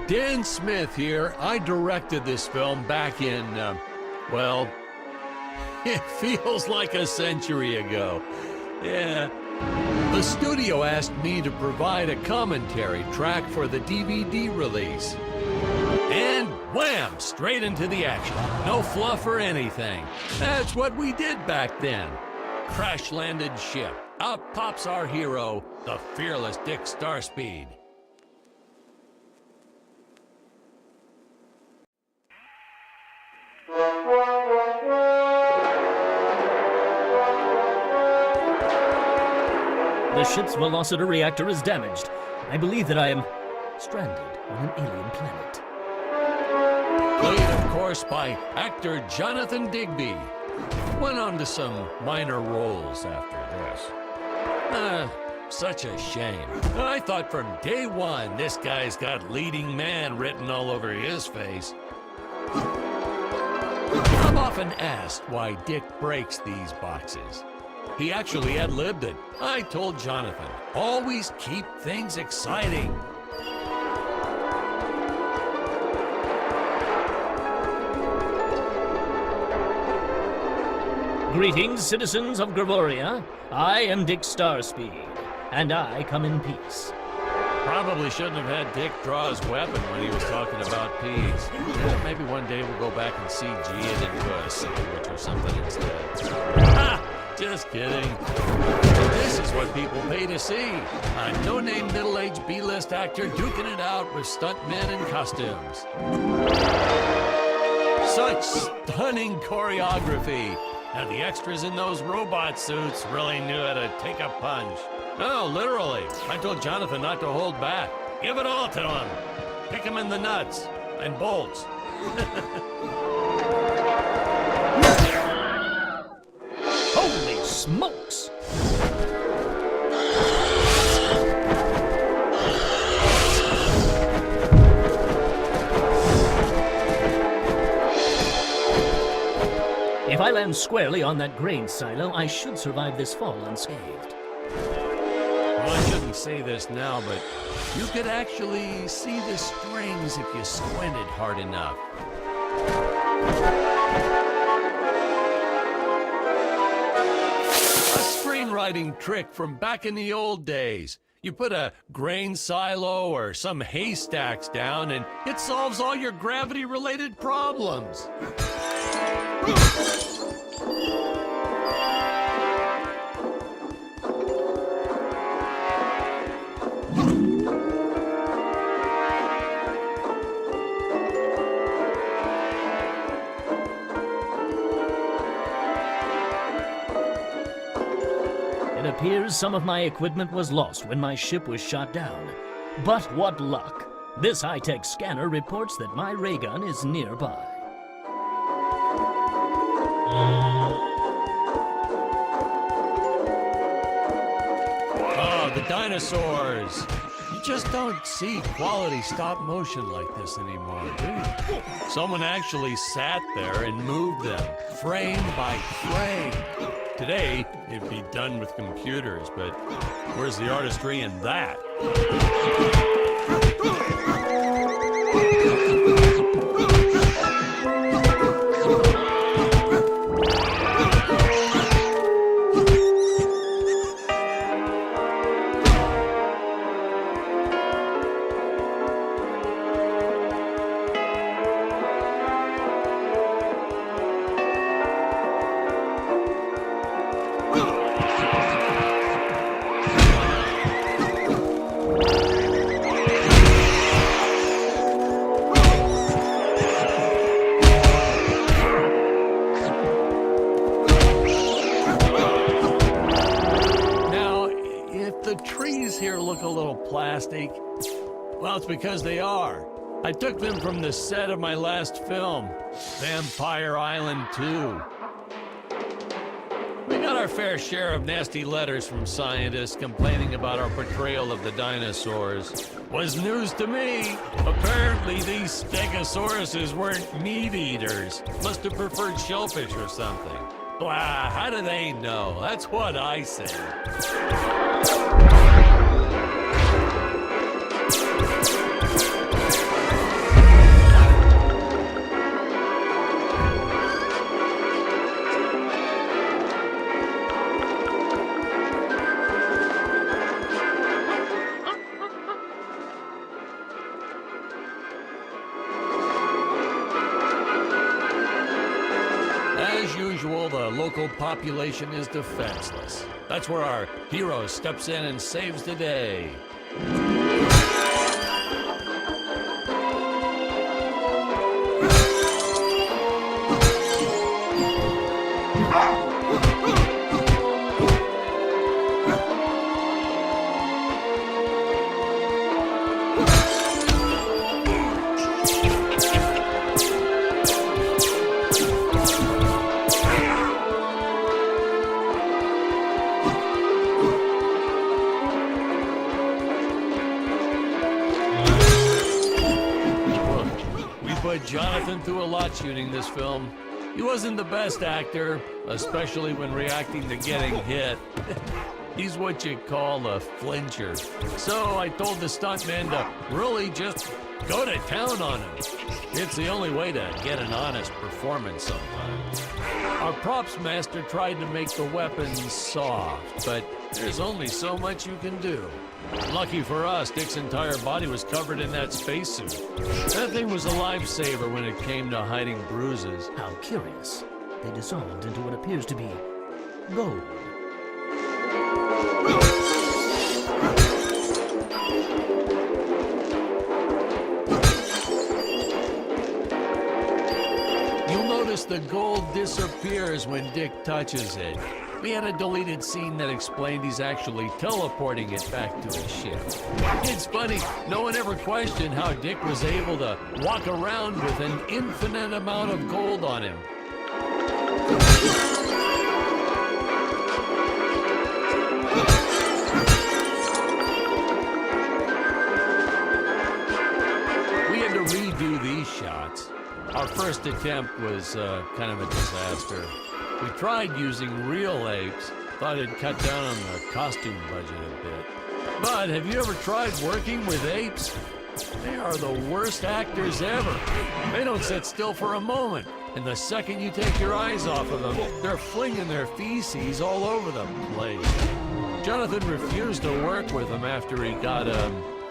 Dan Smith here. I directed this film back in, well, it feels like a century ago. Yeah. The studio asked me to provide a commentary track for the DVD release. And wham! Straight into the action. No fluff or anything. That's what we did back then. Crash-landed ship. Out pops our hero, the fearless Dick Starspeed. The ship's velocity reactor is damaged. I believe that I am stranded on an alien planet. Played, of course, by actor Jonathan Digby. Went on to some minor roles after this. Such a shame. I thought from day one this guy's got leading man written all over his face. I'm often asked why Dick breaks these boxes. He actually ad-libbed it. I told Jonathan, always keep things exciting. Greetings, citizens of Gravoria. I am Dick Starspeed, and I come in peace. Probably shouldn't have had Dick draw his weapon when he was talking about peas. Yeah, maybe one day we'll go back and CG it into a sandwich or something instead. Ha! Just kidding. This is what people pay to see. A no-name middle-aged B-list actor duking it out with stuntmen in costumes. Such stunning choreography. And the extras in those robot suits really knew how to take a punch. No, literally. I told Jonathan not to hold back. Give it all to him. Kick him in the nuts and bolts. Holy smokes! If I land squarely on that grain silo, I should survive this fall unscathed. Well, I shouldn't say this now, but you could actually see the strings if you squinted hard enough. A screenwriting trick from back in the old days. You put a grain silo or some haystacks down and it solves all your gravity-related problems. It appears some of my equipment was lost when my ship was shot down. But what luck! This high-tech scanner reports that my ray gun is nearby. Oh, the dinosaurs! You just don't see quality stop motion like this anymore, do you? Someone actually sat there and moved them, frame by frame. Today, it'd be done with computers, but where's the artistry in that? Here look a little plastic. Well, it's because they are. I took them from the set of my last film, Vampire Island 2. We got our fair share of nasty letters from scientists complaining about our portrayal of the dinosaurs. Was news to me. Apparently these Stegosauruses weren't meat eaters. Must have preferred shellfish or something. Blah, how do they know? That's what I say. local population is defenseless. That's where our hero steps in and saves the day. Jonathan threw a lot shooting this film. He wasn't the best actor, especially when reacting to getting hit. He's what you call a flincher. So I told the stuntman to really just go to town on him. It's the only way to get an honest performance sometimes. Our props master tried to make the weapons soft, but there's only so much you can do. Lucky for us, Dick's entire body was covered in that spacesuit. That thing was a lifesaver when it came to hiding bruises. How curious. They dissolved into what appears to be gold. You'll notice the gold disappears when Dick touches it. We had a deleted scene that explained he's actually teleporting it back to his ship. It's funny, no one ever questioned how Dick was able to walk around with an infinite amount of gold on him. We had to redo these shots. Our first attempt was kind of a disaster. We tried using real apes, thought it'd cut down on the costume budget a bit. But have you ever tried working with apes? They are the worst actors ever. They don't sit still for a moment, and the second you take your eyes off of them, they're flinging their feces all over the place. Jonathan refused to work with them after he got,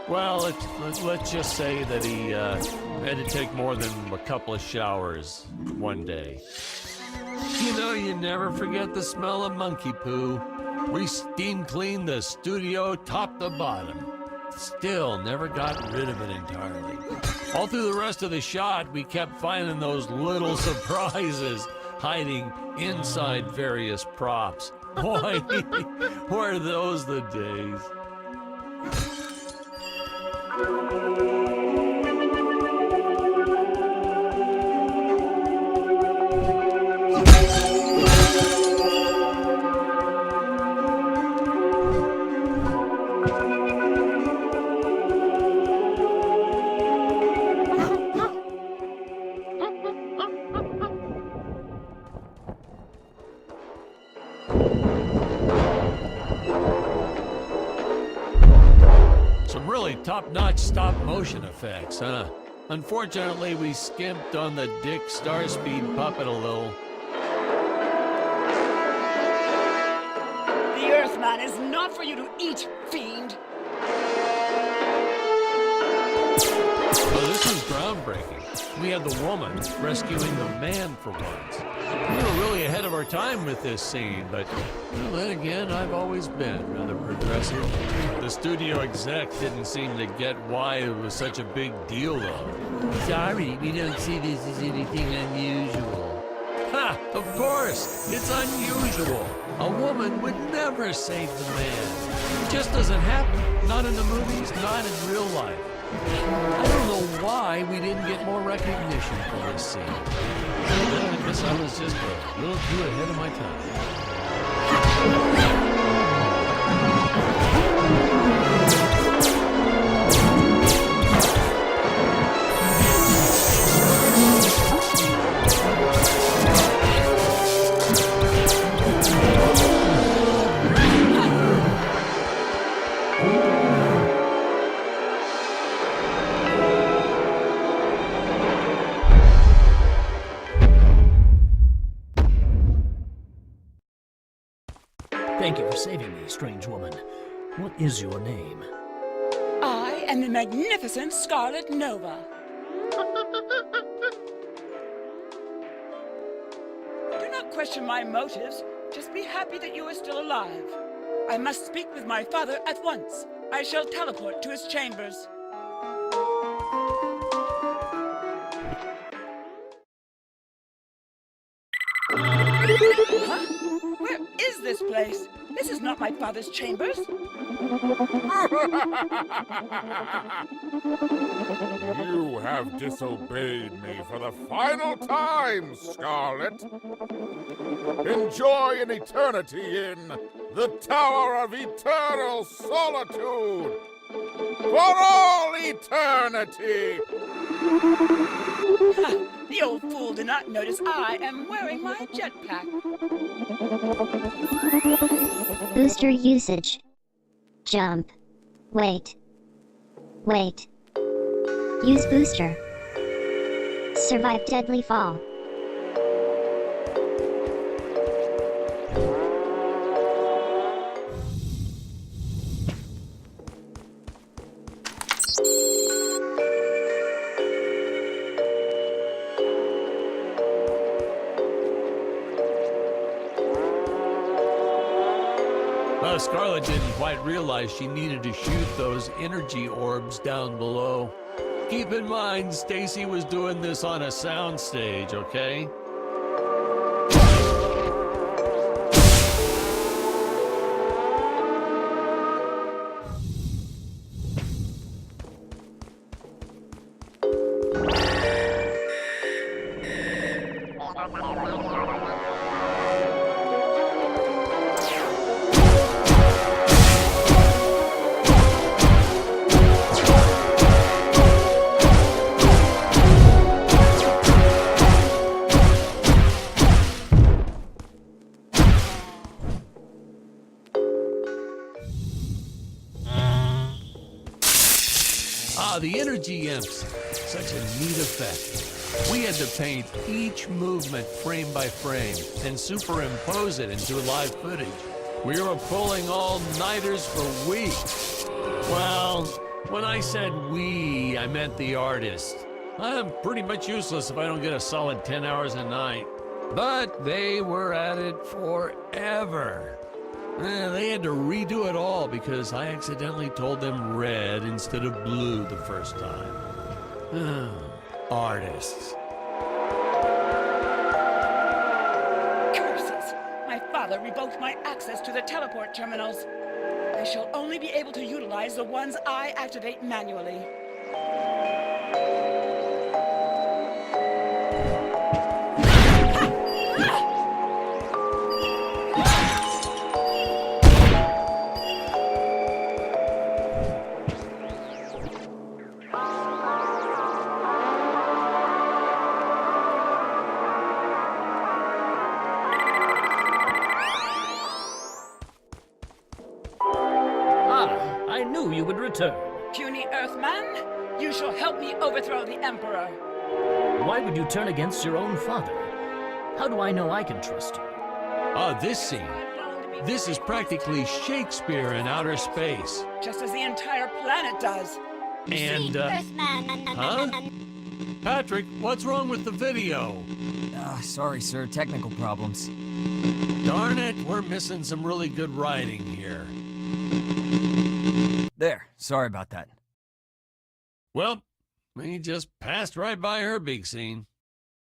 well, let's just say that he had to take more than a couple of showers one day. You know, you never forget the smell of monkey poo. We steam cleaned the studio top to bottom. Still never got rid of it entirely. All through the rest of the shot, we kept finding those little surprises hiding inside various props. Boy, were those the days. Top-notch stop-motion effects, huh? Unfortunately, we skimped on the Dick Starspeed puppet a little. The Earthman is not for you to eat, fiend! Well, this was groundbreaking. We had the woman rescuing the man for once. We were really ahead of our time with this scene, but well, then again, I've always been rather progressive. The studio exec didn't seem to get why it was such a big deal, though. Sorry, we don't see this as anything unusual. Ha! Of course! It's unusual! A woman would never save the man. It just doesn't happen. Not in the movies, not in real life. I don't know why we didn't get more recognition for this scene. I guess I was just a little too ahead of my time. Thank you for saving me, strange woman. What is your name? I am the magnificent Scarlet Nova. Do not question my motives. Just be happy that you are still alive. I must speak with my father at once. I shall teleport to his chambers. Huh? Where is this place? This is not my father's chambers. You have disobeyed me for the final time, Scarlet. Enjoy an eternity in the Tower of Eternal Solitude for all eternity! Ha! The old fool did not notice I am wearing my jetpack. Booster usage. Jump. Wait. Wait. Use booster. Survive deadly fall. Scarlet didn't quite realize she needed to shoot those energy orbs down below. Keep in mind, Stacy was doing this on a soundstage, okay? The energy imps. Such a neat effect. We had to paint each movement frame by frame and superimpose it into live footage. We were pulling all-nighters for weeks. Well, when I said we, I meant the artist. I'm pretty much useless if I don't get a solid 10 hours a night. But they were at it forever. They had to redo it all because I accidentally told them red instead of blue the first time. Artists. Curses! My father revoked my access to the teleport terminals. I shall only be able to utilize the ones I activate manually. I knew you would return. Puny Earthman, you shall help me overthrow the Emperor. Why would you turn against your own father? How do I know I can trust you? This scene. This is practically Shakespeare in outer space. Just as the entire planet does. And, huh? Patrick, what's wrong with the video? Sorry, sir. Technical problems. Darn it, we're missing some really good writing here. There. Sorry about that. Well, we just passed right by her big scene.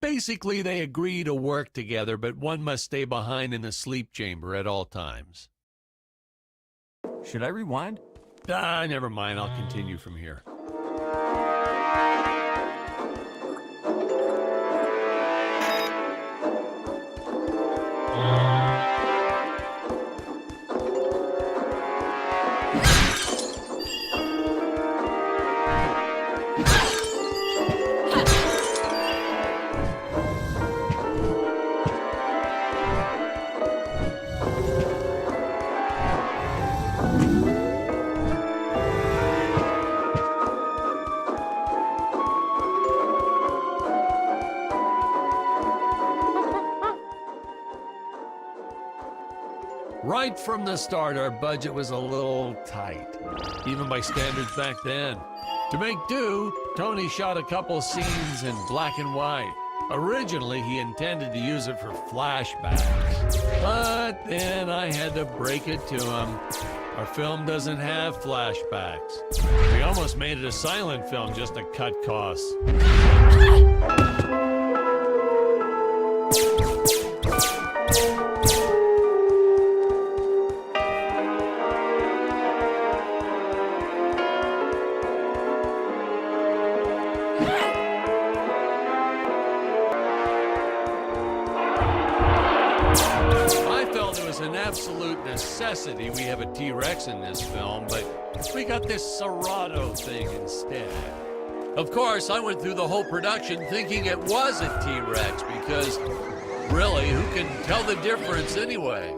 Basically, they agree to work together, but one must stay behind in the sleep chamber at all times. Should I rewind? Never mind. I'll continue from here. Right from the start, our budget was a little tight, even by standards back then. To make do, Tony shot a couple scenes in black and white. Originally, he intended to use it for flashbacks, but then I had to break it to him. Our film doesn't have flashbacks. We almost made it a silent film just to cut costs. An absolute necessity we have a T-Rex in this film, but we got this Serato thing instead. Of course, I went through the whole production thinking it was a T-Rex because, really, who can tell the difference anyway?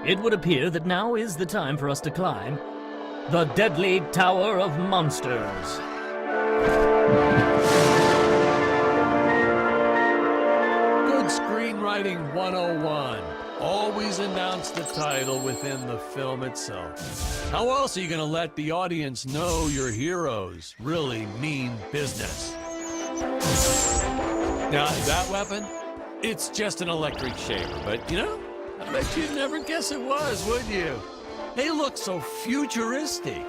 It would appear that now is the time for us to climb the Deadly Tower of Monsters. Good screenwriting 101. Always announce the title within the film itself. How else are you going to let the audience know your heroes really mean business? Now, that weapon? It's just an electric shaver, but you know, I bet you'd never guess it was, would you? They look so futuristic.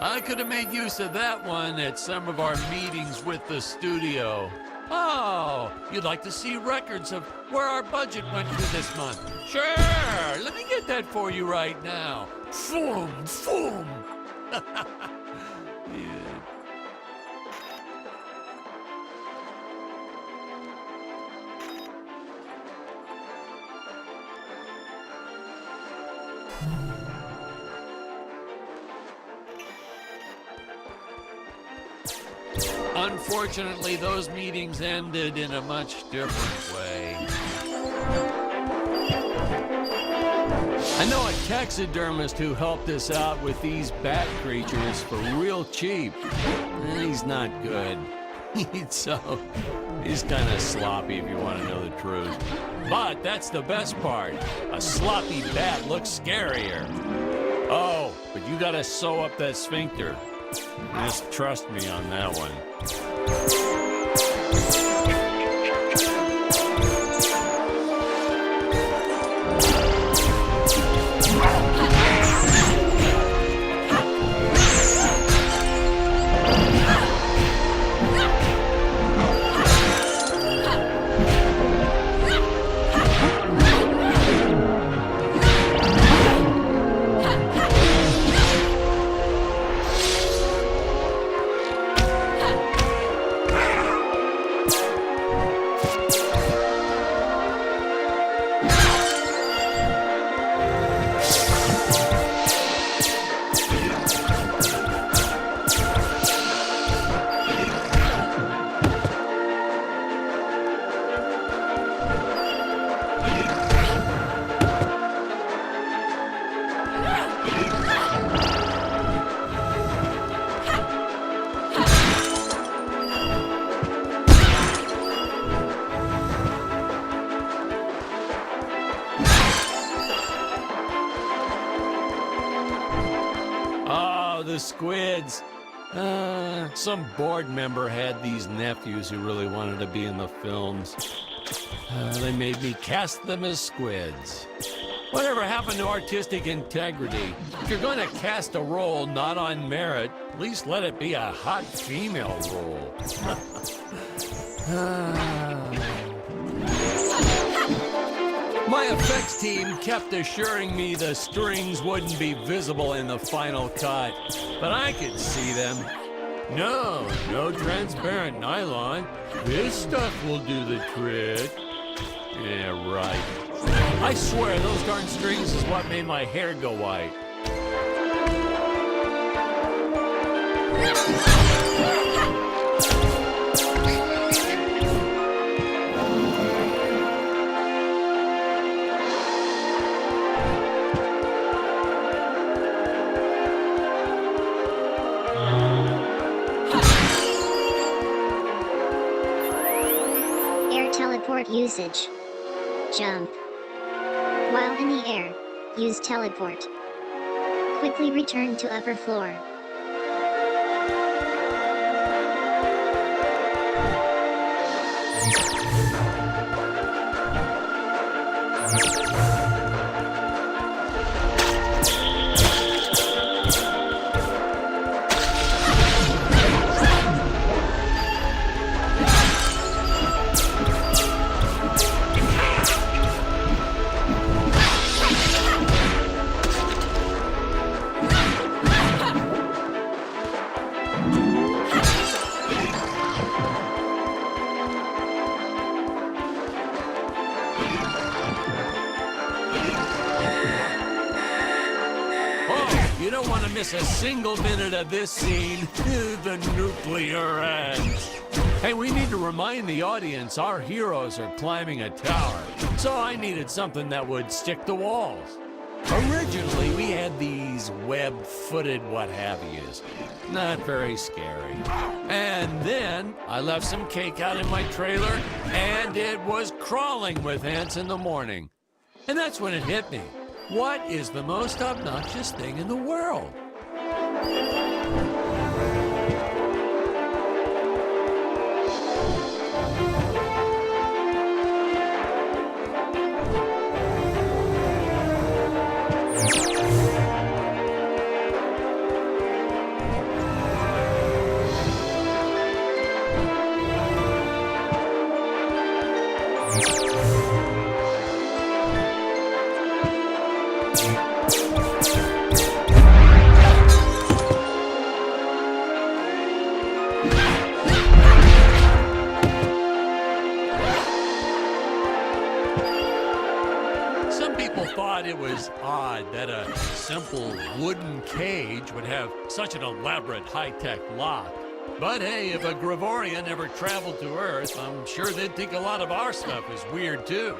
I could have made use of that one at some of our meetings with the studio. Oh, you'd like to see records of where our budget went to this month? Sure, let me get that for you right now. Foom, foom. Yeah. Unfortunately, those meetings ended in a much different way. I know a taxidermist who helped us out with these bat creatures for real cheap. He's not good. He's kind of sloppy if you want to know the truth. But that's the best part. A sloppy bat looks scarier. Oh, but you gotta sew up that sphincter. Just trust me on that one. the squids. Some board member had these nephews who really wanted to be in the films. They made me cast them as squids. Whatever happened to artistic integrity? If you're going to cast a role not on merit, at least let it be a hot female role. My effects team kept assuring me the strings wouldn't be visible in the final cut, but I could see them. No transparent nylon. This stuff will do the trick. Yeah, right. I swear those darn strings is what made my hair go white. Air teleport usage. Jump. While in the air, use teleport. Quickly return to upper floor. You don't want to miss a single minute of this scene. The nuclear ends. Hey, we need to remind the audience our heroes are climbing a tower, so I needed something that would stick to walls. Originally, we had these web-footed what-have-yous. Not very scary. And then I left some cake out in my trailer, and it was crawling with ants in the morning. And that's when it hit me. What is the most obnoxious thing in the world? Some people thought it was odd that a simple wooden cage would have such an elaborate high-tech lock. But hey, if a Gravorian ever traveled to Earth, I'm sure they'd think a lot of our stuff is weird too.